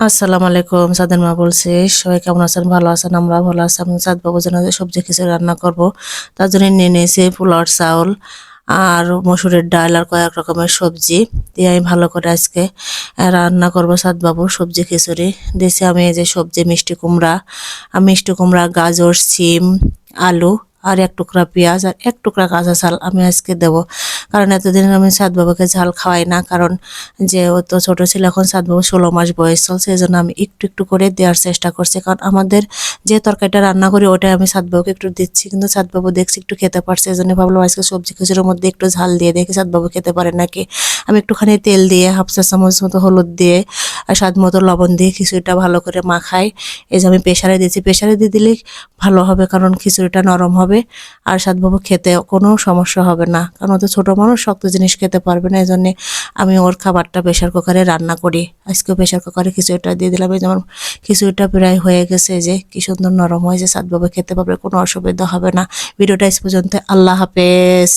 আসসালামু আলাইকুম, সাদের মা বলছি। সবাই কেমন আছেন? ভালো আছেন? আমরা ভালো আছি। আমি সাদ বাবুর জন্য যে সবজি খিচুড়ি রান্না করব, তার জন্য নিয়ে নিয়েছি পোলাওর চাউল আর মসুরের ডাল আর কয়েক রকমের সবজি দিয়ে আমি ভালো করে আজকে রান্না করব সাদ বাবুর সবজি খিচুড়ি। দিয়েছি আমি এই যে সবজি মিষ্টি কুমড়া, গাজর, সিম, আলু আর এক টুকরা পেঁয়াজ আর এক টুকরা কাঁচা ঝাল আমি আজকে দেবো। কারণ এতদিন আমি সাদ বাবাকে ঝাল খাওয়াই না, কারণ যে ও তো ছোট ছিল, এখন সাত বাবু 16 মাস বয়স চলছে, এই জন্য আমি একটু একটু করে দেওয়ার চেষ্টা করছি। কারণ আমাদের যে তরকারিটা রান্না করি ওটাই আমি সাত বাবুকে একটু দিচ্ছি, কিন্তু সাত বাবু দেখছি একটু খেতে পারছে, এই জন্য ভাবলাম আজকে সবজি খিচুড়ির মধ্যে একটু ঝাল দিয়ে দেখি সাত বাবু খেতে পারে নাকি। আমি একটুখানি তেল দিয়ে হাফ চা চামচ মতো হলুদ দিয়ে আর স্বাদ মতো লবণ দিয়ে খিচুড়িটা ভালো করে মাখাই। এই যে আমি প্রেসারে দিয়েছি, প্রেসারে দিয়ে দিলে ভালো হবে, কারণ খিচুড়িটা নরম হবে আর সাত বাবু খেতে কোনো সমস্যা হবে না, কারণ ও তো ছোটো মানুষ, শক্ত জিনিস খেতে পারবে না। এই জন্যে আমি ওর খাবারটা প্রেশার কুকারে রান্না করি। আজকে প্রেশার কুকারে খিচুড়িটা দিয়ে দিলাম। এই যেমন খিচুড়িটা প্রায় হয়ে গেছে, এই যে কি সুন্দর নরম হয়েছে, সাত বাবা খেতে পারবে, কোনো অসুবিধা হবে না। ভিডিওটা আজ পর্যন্ত। আল্লাহ হাফেজ।